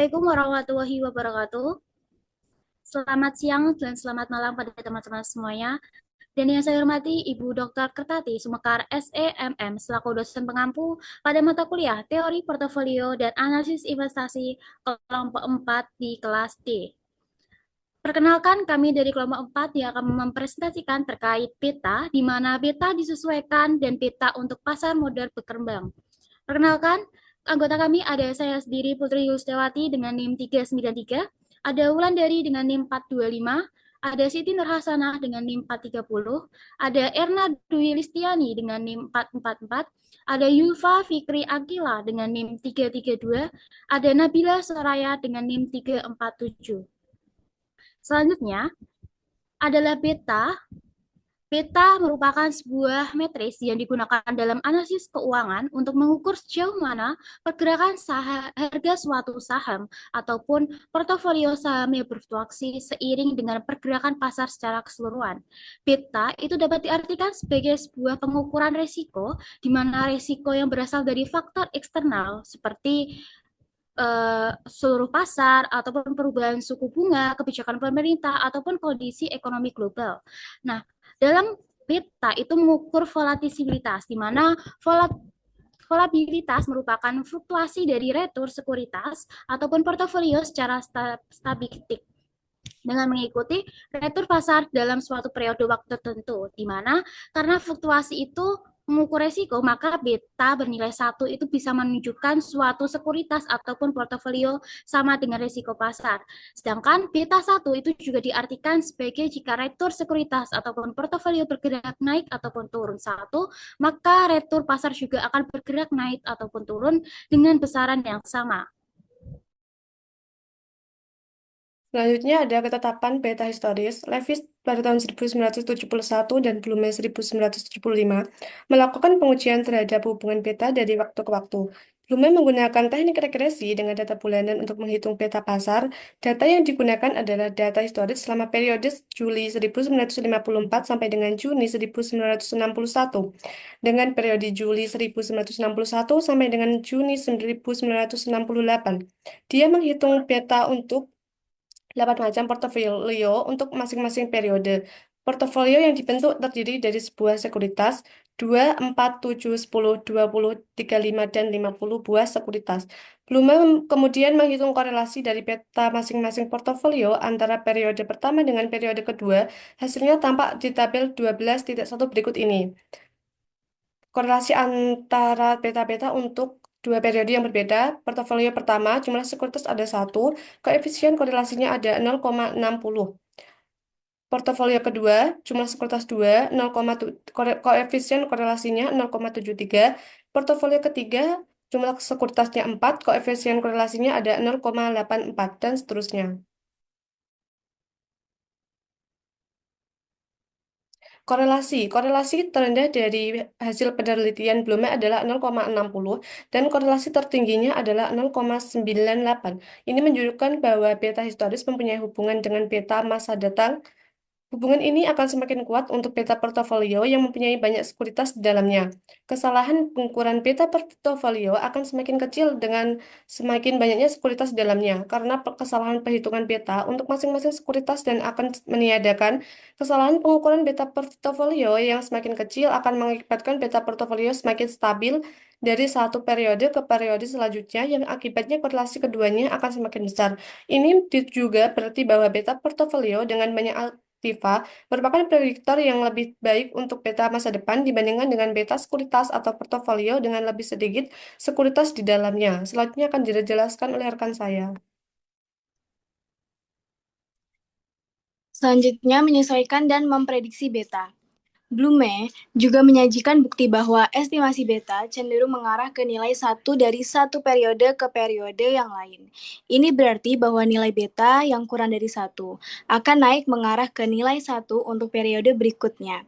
Assalamualaikum warahmatullahi wabarakatuh. Selamat siang dan selamat malam pada teman-teman semuanya. Dan yang saya hormati Ibu Dr. Kertati Sumekar SEMM selaku dosen pengampu pada mata kuliah Teori Portofolio dan Analisis Investasi kelompok 4 di kelas D. Perkenalkan, kami dari kelompok 4 yang akan mempresentasikan terkait beta, di mana beta disesuaikan dan beta untuk pasar modal berkembang. Perkenalkan, anggota kami ada saya sendiri Putri Yustewati dengan NIM 393, ada Wulandari dengan NIM 425, ada Siti Nurhasana dengan NIM 430, ada Erna Dwi Listiani dengan NIM 444, ada Yulfa Fikri Akila dengan NIM 332, ada Nabila Soraya dengan NIM 347. Selanjutnya adalah beta. Beta merupakan sebuah matris yang digunakan dalam analisis keuangan untuk mengukur sejauh mana pergerakan harga suatu saham ataupun portofolio saham yang berfluktuasi seiring dengan pergerakan pasar secara keseluruhan. Beta itu dapat diartikan sebagai sebuah pengukuran risiko, di mana risiko yang berasal dari faktor eksternal seperti seluruh pasar ataupun perubahan suku bunga, kebijakan pemerintah ataupun kondisi ekonomi global. Nah, dalam beta itu mengukur volatilitas di mana volatilitas merupakan fluktuasi dari retur sekuritas ataupun portofolio secara stabilik dengan mengikuti retur pasar dalam suatu periode waktu tertentu, di mana karena fluktuasi itu mengukur resiko, maka beta bernilai satu itu bisa menunjukkan suatu sekuritas ataupun portofolio sama dengan resiko pasar. Sedangkan beta satu itu juga diartikan sebagai jika retur sekuritas ataupun portofolio bergerak naik ataupun turun satu, maka retur pasar juga akan bergerak naik ataupun turun dengan besaran yang sama. Selanjutnya ada ketetapan beta historis. Levis pada tahun 1971 dan Blume 1975 melakukan pengujian terhadap hubungan beta dari waktu ke waktu. Blume menggunakan teknik regresi dengan data bulanan untuk menghitung beta pasar. Data yang digunakan adalah data historis selama periode Juli 1954 sampai dengan Juni 1961. Dengan periode Juli 1961 sampai dengan Juni 1968. Dia menghitung beta untuk 8 macam portofolio untuk masing-masing periode. Portofolio yang dibentuk terdiri dari sebuah sekuritas, 2, 4, 7, 10, 20, 35, dan 50 buah sekuritas. Blume kemudian menghitung korelasi dari peta masing-masing portofolio antara periode pertama dengan periode kedua. Hasilnya tampak di tabel 12.1 berikut ini. Korelasi antara beta-beta untuk dua periode yang berbeda. Portofolio pertama, jumlah sekuritas ada satu, koefisien korelasinya ada 0,60. Portofolio kedua, jumlah sekuritas 2, 0,7, koefisien korelasinya 0,73. Portofolio ketiga, jumlah sekuritasnya 4, koefisien korelasinya ada 0,84, dan seterusnya. Korelasi terendah dari hasil penelitian Blume adalah 0,60 dan korelasi tertingginya adalah 0,98. Ini menunjukkan bahwa beta historis mempunyai hubungan dengan beta masa datang. Hubungan ini akan semakin kuat untuk beta portofolio yang mempunyai banyak sekuritas di dalamnya. Kesalahan pengukuran beta portofolio akan semakin kecil dengan semakin banyaknya sekuritas di dalamnya, karena kesalahan perhitungan beta untuk masing-masing sekuritas dan akan meniadakan kesalahan pengukuran beta portofolio yang semakin kecil akan mengakibatkan beta portofolio semakin stabil dari satu periode ke periode selanjutnya yang akibatnya korelasi keduanya akan semakin besar. Ini juga berarti bahwa beta portofolio dengan banyak Tifa merupakan prediktor yang lebih baik untuk beta masa depan dibandingkan dengan beta sekuritas atau portofolio dengan lebih sedikit sekuritas di dalamnya. Selanjutnya akan dijelaskan oleh rekan saya. Selanjutnya, menyesuaikan dan memprediksi beta. Blume juga menyajikan bukti bahwa estimasi beta cenderung mengarah ke nilai satu dari satu periode ke periode yang lain. Ini berarti bahwa nilai beta yang kurang dari satu akan naik mengarah ke nilai satu untuk periode berikutnya.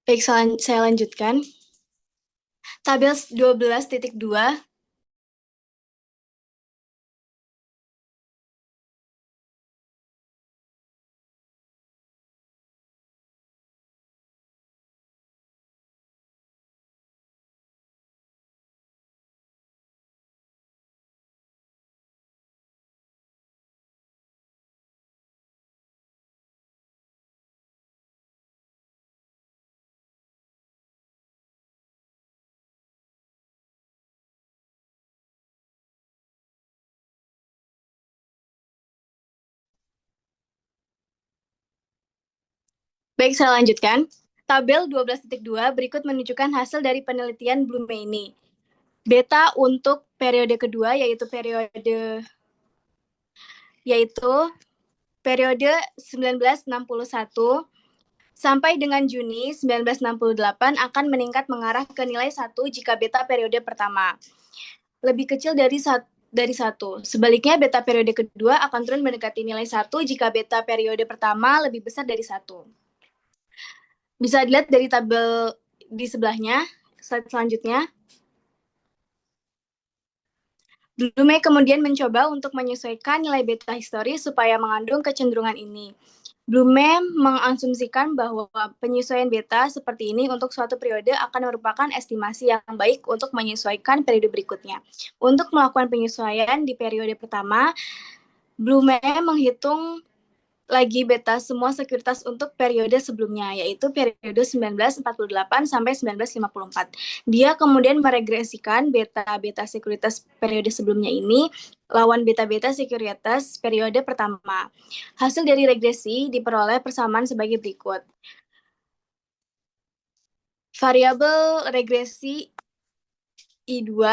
Baik, saya lanjutkan. Tabel 12.2 Baik, saya lanjutkan. Tabel 12.2 berikut menunjukkan hasil dari penelitian Blume ini. Beta untuk periode kedua yaitu periode 1961 sampai dengan Juni 1968 akan meningkat mengarah ke nilai 1 jika beta periode pertama lebih kecil dari 1. Sebaliknya, beta periode kedua akan turun mendekati nilai 1 jika beta periode pertama lebih besar dari 1. Bisa dilihat dari tabel di sebelahnya, slide selanjutnya. Blume kemudian mencoba untuk menyesuaikan nilai beta historis supaya mengandung kecenderungan ini. Blume mengasumsikan bahwa penyesuaian beta seperti ini untuk suatu periode akan merupakan estimasi yang baik untuk menyesuaikan periode berikutnya. Untuk melakukan penyesuaian di periode pertama, Blume menghitung lagi beta semua sekuritas untuk periode sebelumnya, yaitu periode 1948 sampai 1954. Dia kemudian meregresikan beta-beta sekuritas periode sebelumnya ini lawan beta-beta sekuritas periode pertama. Hasil dari regresi diperoleh persamaan sebagai berikut. Variabel regresi I2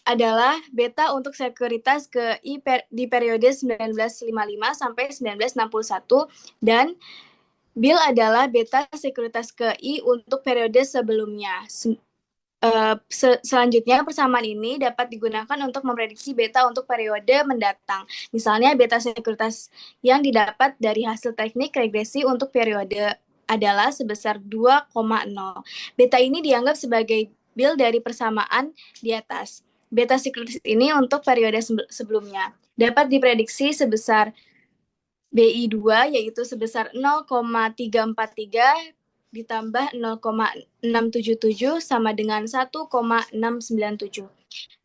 adalah beta untuk sekuritas ke I di periode 1955 sampai 1961 dan Bill adalah beta sekuritas ke I untuk periode sebelumnya. Selanjutnya, persamaan ini dapat digunakan untuk memprediksi beta untuk periode mendatang. Misalnya, beta sekuritas yang didapat dari hasil teknik regresi untuk periode adalah sebesar 2,0. Beta ini dianggap sebagai Bill dari persamaan di atas. Beta sekuritas ini untuk periode sebelumnya dapat diprediksi sebesar BI2 yaitu sebesar 0,343 ditambah 0,677 sama dengan 1,697.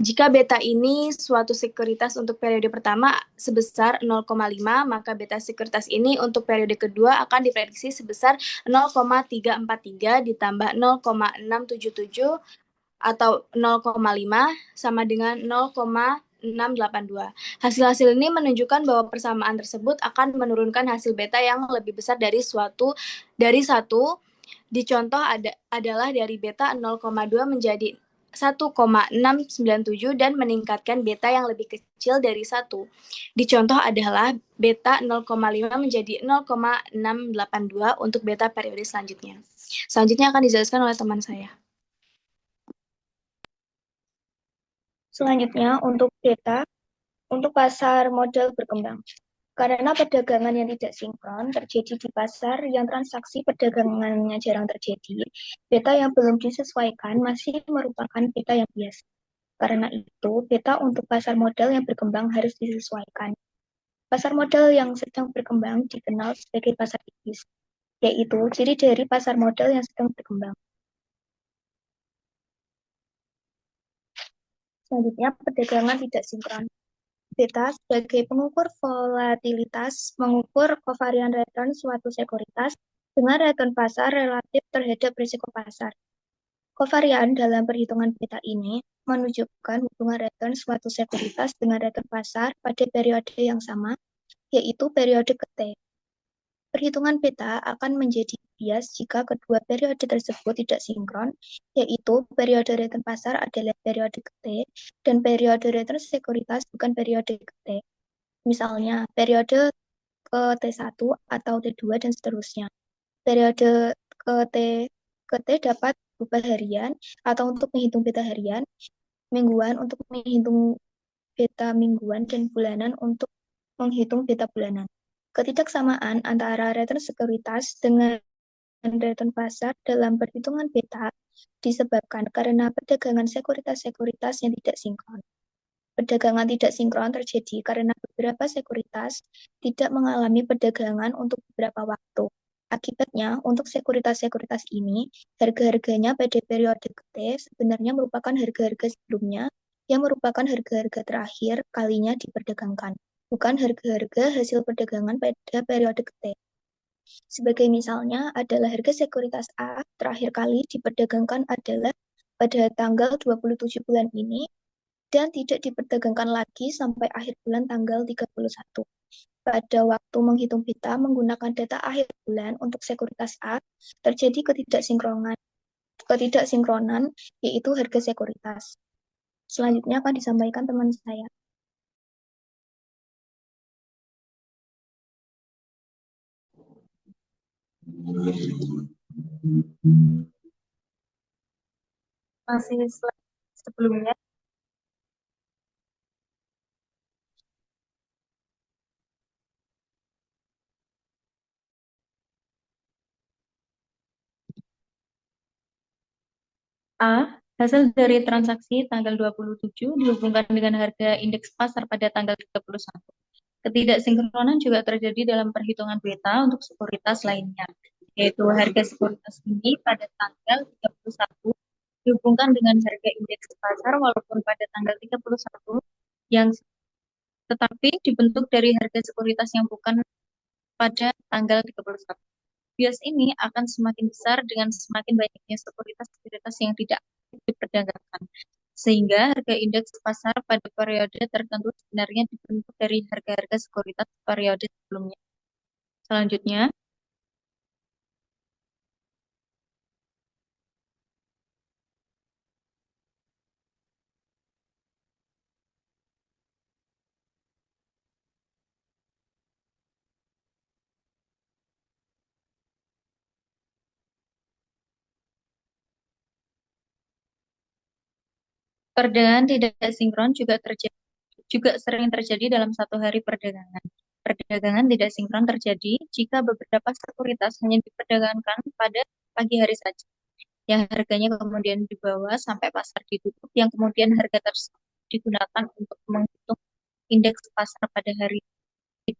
Jika beta ini suatu sekuritas untuk periode pertama sebesar 0,5, maka beta sekuritas ini untuk periode kedua akan diprediksi sebesar 0,343 ditambah 0,677 atau 0,5 sama dengan 0,682. Hasil-hasil ini menunjukkan bahwa persamaan tersebut akan menurunkan hasil beta yang lebih besar dari 1. Dicontoh adalah dari beta 0,2 menjadi 1,697 dan meningkatkan beta yang lebih kecil dari 1. Dicontoh adalah beta 0,5 menjadi 0,682 untuk beta periode selanjutnya. Selanjutnya akan dijelaskan oleh teman saya. Selanjutnya, untuk beta, untuk pasar modal berkembang. Karena perdagangan yang tidak sinkron terjadi di pasar yang transaksi perdagangannya jarang terjadi, beta yang belum disesuaikan masih merupakan beta yang biasa. Karena itu, beta untuk pasar modal yang berkembang harus disesuaikan. Pasar modal yang sedang berkembang dikenal sebagai pasar tipis, yaitu ciri dari pasar modal yang sedang berkembang. Selanjutnya, perdagangan tidak sinkron. Beta sebagai pengukur volatilitas mengukur covariant return suatu sekuritas dengan return pasar relatif terhadap risiko pasar. Covariant dalam perhitungan beta ini menunjukkan hubungan return suatu sekuritas dengan return pasar pada periode yang sama, yaitu periode ke T. Perhitungan beta akan menjadi bias jika kedua periode tersebut tidak sinkron, yaitu periode return pasar adalah periode ke T, dan periode return sekuritas bukan periode ke T. Misalnya, periode ke T1 atau T2 dan seterusnya. Periode ke T dapat berupa harian atau untuk menghitung beta harian, mingguan untuk menghitung beta mingguan, dan bulanan untuk menghitung beta bulanan. Ketidaksamaan antara return sekuritas dengan return pasar dalam perhitungan beta disebabkan karena perdagangan sekuritas-sekuritas yang tidak sinkron. Perdagangan tidak sinkron terjadi karena beberapa sekuritas tidak mengalami perdagangan untuk beberapa waktu. Akibatnya, untuk sekuritas-sekuritas ini, harga-harganya pada periode T sebenarnya merupakan harga-harga sebelumnya yang merupakan harga-harga terakhir kalinya diperdagangkan, bukan harga-harga hasil perdagangan pada periode T. Sebagai misalnya adalah harga sekuritas A terakhir kali diperdagangkan adalah pada tanggal 27 bulan ini, dan tidak diperdagangkan lagi sampai akhir bulan tanggal 31. Pada waktu menghitung beta menggunakan data akhir bulan untuk sekuritas A, terjadi ketidaksinkronan, yaitu harga sekuritas. Selanjutnya akan disampaikan teman saya. Masih slide sebelumnya. A. Hasil dari transaksi tanggal 27 dihubungkan dengan harga indeks pasar pada tanggal 31. Ketidaksinkronan juga terjadi dalam perhitungan beta untuk sekuritas lainnya, yaitu harga sekuritas ini pada tanggal 31 dihubungkan dengan harga indeks pasar walaupun pada tanggal 31 yang tetapi dibentuk dari harga sekuritas yang bukan pada tanggal 31. Bias ini akan semakin besar dengan semakin banyaknya sekuritas-sekuritas yang tidak diperdagangkan. Sehingga harga indeks pasar pada periode tertentu sebenarnya dibentuk dari harga-harga sekuritas periode sebelumnya. Selanjutnya, perdagangan tidak sinkron juga sering terjadi dalam satu hari perdagangan. Perdagangan tidak sinkron terjadi jika beberapa sekuritas hanya diperdagangkan pada pagi hari saja, yang harganya kemudian dibawa sampai pasar ditutup, yang kemudian harga tersebut digunakan untuk menghitung indeks pasar pada hari itu.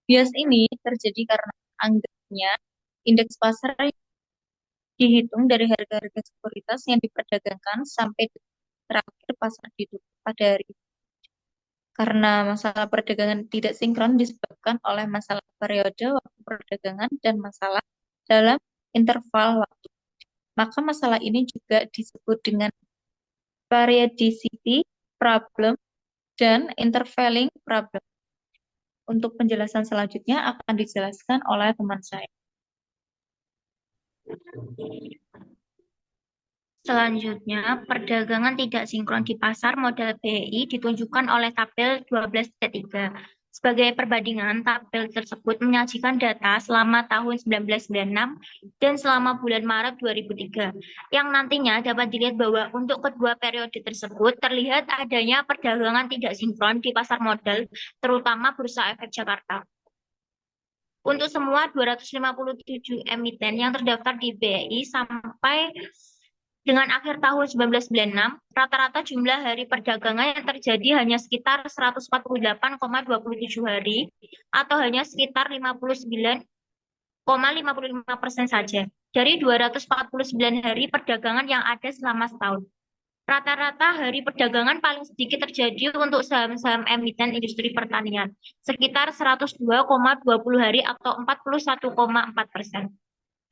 Bias ini terjadi karena anggapnya indeks pasar dihitung dari harga-harga sekuritas yang diperdagangkan sampai terakhir pasar ditutup pada hari itu. Karena masalah perdagangan tidak sinkron disebabkan oleh masalah periode waktu perdagangan dan masalah dalam interval waktu. Maka masalah ini juga disebut dengan periodicity problem dan intervaling problem. Untuk penjelasan selanjutnya akan dijelaskan oleh teman saya. Selanjutnya, perdagangan tidak sinkron di pasar model BI ditunjukkan oleh tabel 12.3. Sebagai perbandingan, tabel tersebut menyajikan data selama tahun 1996 dan selama bulan Maret 2003, yang nantinya dapat dilihat bahwa untuk kedua periode tersebut terlihat adanya perdagangan tidak sinkron di pasar modal, terutama Bursa Efek Jakarta. Untuk semua 257 emiten yang terdaftar di BI sampai dengan akhir tahun 1996, rata-rata jumlah hari perdagangan yang terjadi hanya sekitar 148,27 hari atau hanya sekitar 59,55% saja dari 249 hari perdagangan yang ada selama setahun. Rata-rata hari perdagangan paling sedikit terjadi untuk saham-saham emiten industri pertanian, sekitar 102,20 hari atau 41,4%.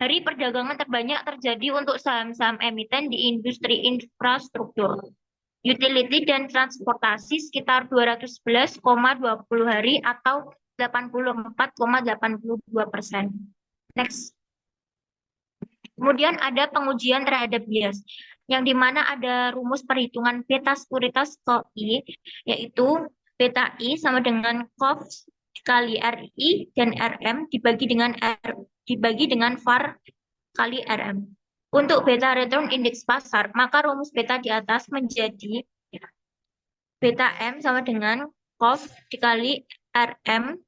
Hari perdagangan terbanyak terjadi untuk saham-saham emiten di industri infrastruktur, utility dan transportasi sekitar 211,20 hari atau 84,82%. Next. Kemudian ada pengujian terhadap bias, yang dimana ada rumus perhitungan beta sekuritas KOI, yaitu beta I sama dengan COF kali RI dan RM dibagi dengan VAR kali RM. Untuk beta return index pasar, maka rumus beta di atas menjadi beta M sama dengan COF dikali RM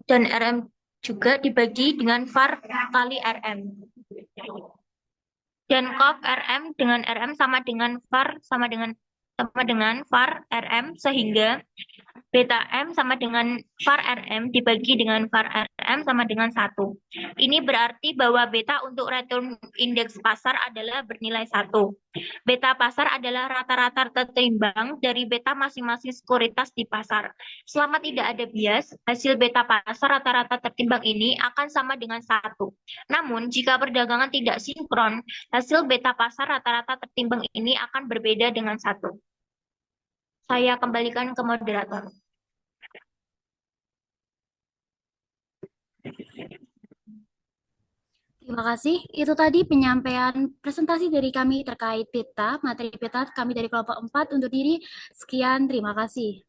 dan RM juga dibagi dengan VAR kali RM. Dan COF RM dengan RM sama dengan VAR sama dengan VAR RM, sehingga Beta M sama dengan var RM dibagi dengan var RM sama dengan 1. Ini berarti bahwa beta untuk return index pasar adalah bernilai 1. Beta pasar adalah rata-rata tertimbang dari beta masing-masing sekuritas di pasar. Selama tidak ada bias, hasil beta pasar rata-rata tertimbang ini akan sama dengan 1. Namun, jika perdagangan tidak sinkron, hasil beta pasar rata-rata tertimbang ini akan berbeda dengan 1. Saya kembalikan ke moderator. Terima kasih. Itu tadi penyampaian presentasi dari kami terkait beta, materi beta kami dari kelompok 4 undur diri. Sekian, terima kasih.